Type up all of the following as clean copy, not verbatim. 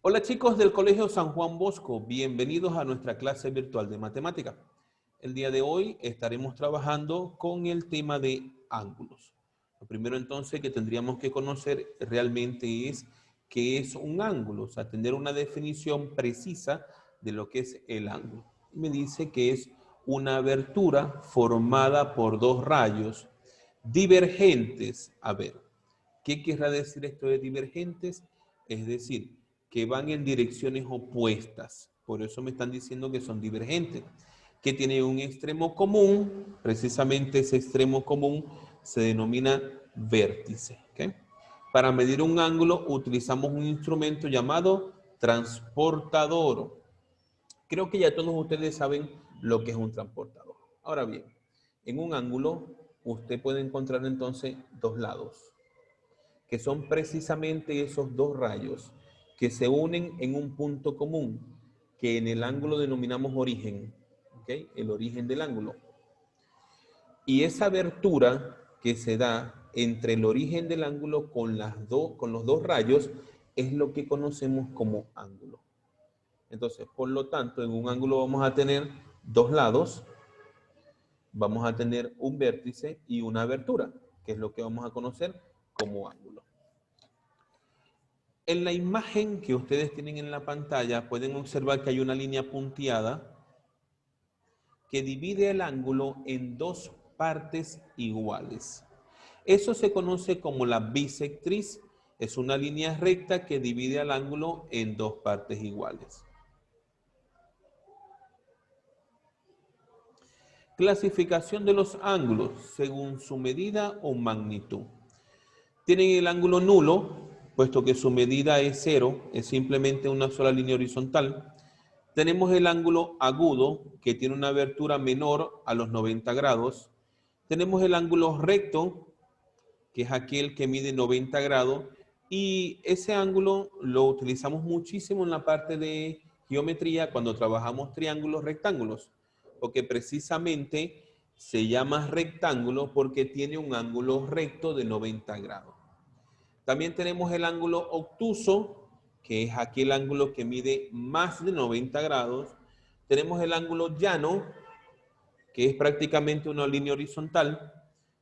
Hola chicos del Colegio San Juan Bosco, bienvenidos a nuestra clase virtual de matemática. El día de hoy estaremos trabajando con el tema de ángulos. Lo primero entonces que tendríamos que conocer realmente es qué es un ángulo, o sea, tener una definición precisa de lo que es el ángulo. Me dice que es una abertura formada por dos rayos divergentes. A ver, ¿qué querrá decir esto de divergentes? Es decir, que van en direcciones opuestas. Por eso me están diciendo que son divergentes. Que tienen un extremo común, precisamente ese extremo común se denomina vértice. ¿Okay? Para medir un ángulo utilizamos un instrumento llamado transportador. Creo que ya todos ustedes saben lo que es un transportador. Ahora bien, en un ángulo usted puede encontrar entonces dos lados, que son precisamente esos dos rayos que se unen en un punto común, que en el ángulo denominamos origen, ¿okay? El origen del ángulo. Y esa abertura que se da entre el origen del ángulo con los dos rayos es lo que conocemos como ángulo. Entonces, por lo tanto, en un ángulo vamos a tener dos lados, vamos a tener un vértice y una abertura, que es lo que vamos a conocer como ángulo. En la imagen que ustedes tienen en la pantalla pueden observar que hay una línea punteada que divide el ángulo en dos partes iguales. Eso se conoce como la bisectriz. Es una línea recta que divide el ángulo en dos partes iguales. Clasificación de los ángulos según su medida o magnitud. Tienen el ángulo nulo, puesto que su medida es 0, es simplemente una sola línea horizontal. Tenemos el ángulo agudo, que tiene una abertura menor a los 90 grados. Tenemos el ángulo recto, que es aquel que mide 90 grados. Y ese ángulo lo utilizamos muchísimo en la parte de geometría cuando trabajamos triángulos rectángulos, porque precisamente se llama rectángulo porque tiene un ángulo recto de 90 grados. También tenemos el ángulo obtuso, que es aquel ángulo que mide más de 90 grados. Tenemos el ángulo llano, que es prácticamente una línea horizontal,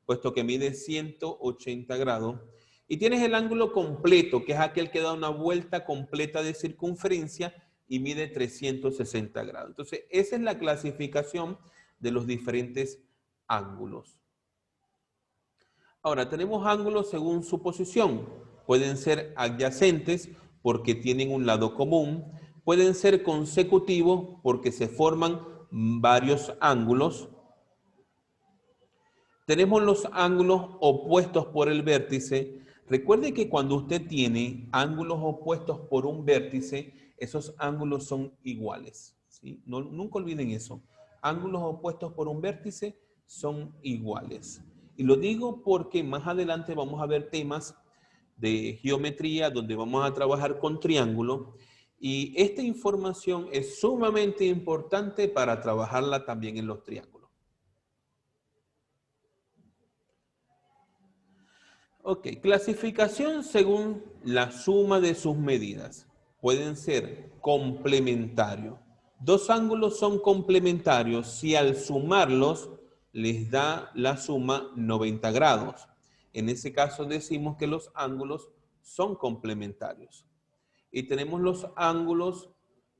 puesto que mide 180 grados. Y tienes el ángulo completo, que es aquel que da una vuelta completa de circunferencia y mide 360 grados. Entonces, esa es la clasificación de los diferentes ángulos. Ahora, tenemos ángulos según su posición. Pueden ser adyacentes porque tienen un lado común. Pueden ser consecutivos porque se forman varios ángulos. Tenemos los ángulos opuestos por el vértice. Recuerde que cuando usted tiene ángulos opuestos por un vértice, esos ángulos son iguales. ¿Sí? No, nunca olviden eso. Ángulos opuestos por un vértice son iguales. Y lo digo porque más adelante vamos a ver temas de geometría donde vamos a trabajar con triángulos. Y esta información es sumamente importante para trabajarla también en los triángulos. Ok, clasificación según la suma de sus medidas. Pueden ser complementarios. Dos ángulos son complementarios si al sumarlos les da la suma 90 grados. En ese caso decimos que los ángulos son complementarios. Y tenemos los ángulos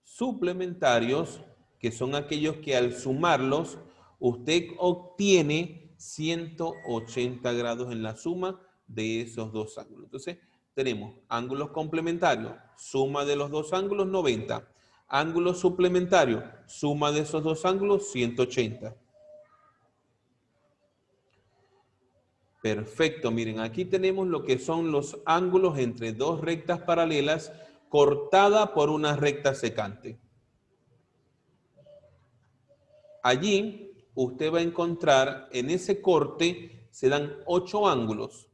suplementarios, que son aquellos que al sumarlos usted obtiene 180 grados en la suma de esos dos ángulos. Entonces, tenemos ángulos complementarios, suma de los dos ángulos 90. Ángulos suplementarios, suma de esos dos ángulos 180. Perfecto, miren, aquí tenemos lo que son los ángulos entre dos rectas paralelas cortada por una recta secante. Allí usted va a encontrar en ese corte se dan 8 ángulos,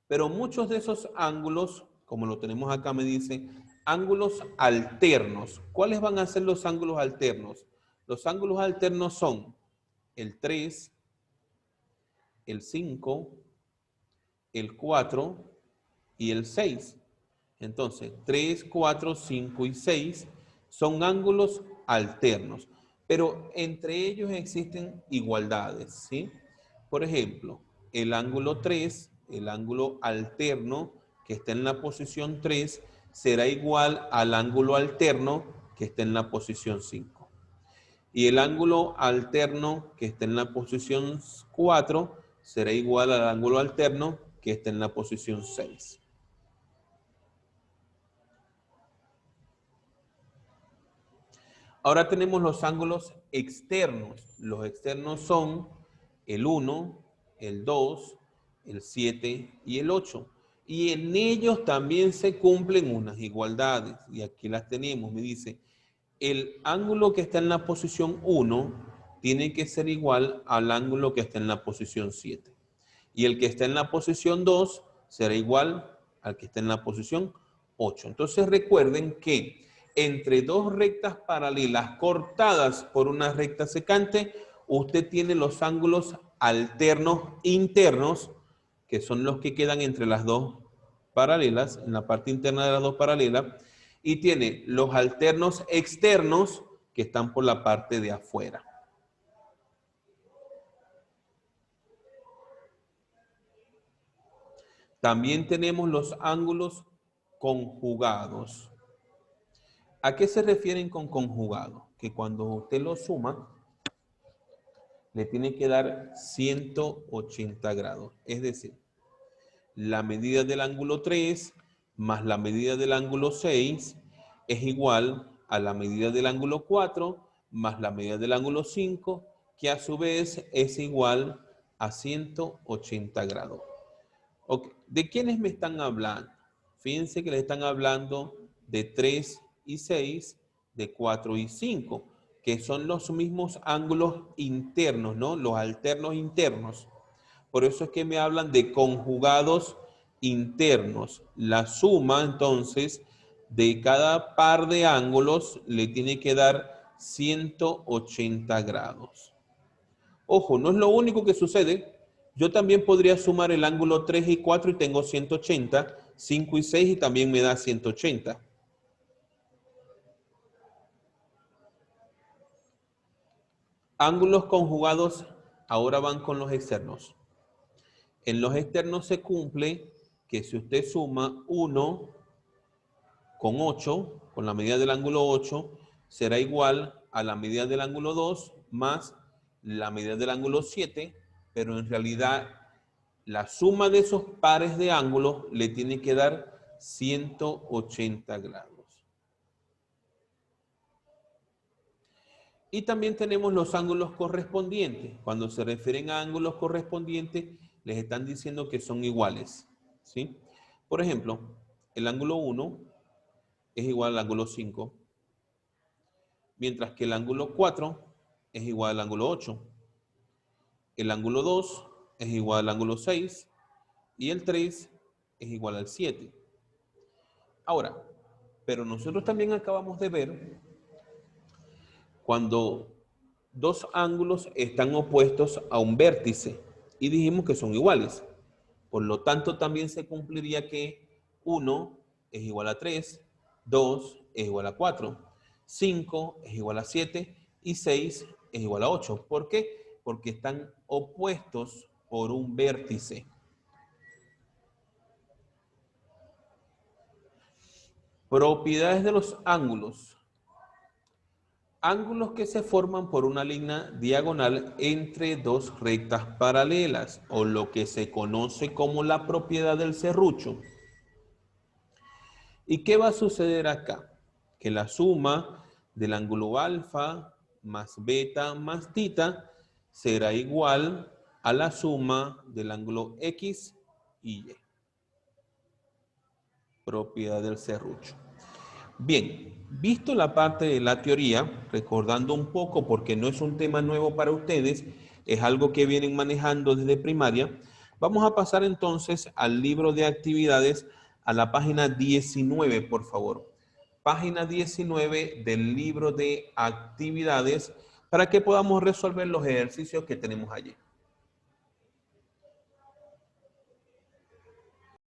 pero muchos de esos ángulos, como lo tenemos acá, me dice ángulos alternos. ¿Cuáles van a ser los ángulos alternos? Los ángulos alternos son el 3, el 5, el 4 y el 6. Entonces, 3, 4, 5 y 6 son ángulos alternos, pero entre ellos existen igualdades, ¿sí? Por ejemplo, el ángulo 3, el ángulo alterno que está en la posición 3, será igual al ángulo alterno que está en la posición 5. Y el ángulo alterno que está en la posición 4 será igual al ángulo alterno que está en la posición 6. Ahora tenemos los ángulos externos. Los externos son el 1, el 2, el 7 y el 8. Y en ellos también se cumplen unas igualdades. Y aquí las tenemos. Me dice, el ángulo que está en la posición 1 tiene que ser igual al ángulo que está en la posición 7. Y el que está en la posición 2 será igual al que está en la posición 8. Entonces recuerden que entre dos rectas paralelas cortadas por una recta secante, usted tiene los ángulos alternos internos, que son los que quedan entre las dos paralelas, en la parte interna de las dos paralelas, y tiene los alternos externos que están por la parte de afuera. También tenemos los ángulos conjugados. ¿A qué se refieren con conjugado? Que cuando usted lo suma, le tiene que dar 180 grados. Es decir, la medida del ángulo 3 más la medida del ángulo 6 es igual a la medida del ángulo 4 más la medida del ángulo 5, que a su vez es igual a 180 grados. Okay. ¿De quiénes me están hablando? Fíjense que les están hablando de 3 y 6, de 4 y 5, que son los mismos ángulos internos, ¿no? Los alternos internos. Por eso es que me hablan de conjugados internos. La suma, entonces, de cada par de ángulos le tiene que dar 180 grados. Ojo, no es lo único que sucede. Yo también podría sumar el ángulo 3 y 4 y tengo 180, 5 y 6 y también me da 180. Ángulos conjugados ahora van con los externos. En los externos se cumple que si usted suma 1 con 8, con la medida del ángulo 8, será igual a la medida del ángulo 2 más la medida del ángulo 7, pero en realidad la suma de esos pares de ángulos le tiene que dar 180 grados. Y también tenemos los ángulos correspondientes. Cuando se refieren a ángulos correspondientes, les están diciendo que son iguales, ¿sí? Por ejemplo, el ángulo 1 es igual al ángulo 5, mientras que el ángulo 4 es igual al ángulo 8. El ángulo 2 es igual al ángulo 6 y el 3 es igual al 7. Ahora, pero nosotros también acabamos de ver cuando dos ángulos están opuestos a un vértice y dijimos que son iguales. Por lo tanto, también se cumpliría que 1 es igual a 3, 2 es igual a 4, 5 es igual a 7 y 6 es igual a 8. ¿Por qué? Porque están opuestos por un vértice. Propiedades de los ángulos. Ángulos que se forman por una línea diagonal entre dos rectas paralelas, o lo que se conoce como la propiedad del serrucho. ¿Y qué va a suceder acá? Que la suma del ángulo alfa más beta más tita será igual a la suma del ángulo X y Y. Propiedad del serrucho. Bien, visto la parte de la teoría, recordando un poco porque no es un tema nuevo para ustedes, es algo que vienen manejando desde primaria, vamos a pasar entonces al libro de actividades, a la página 19, por favor. Página 19 del libro de actividades para que podamos resolver los ejercicios que tenemos allí.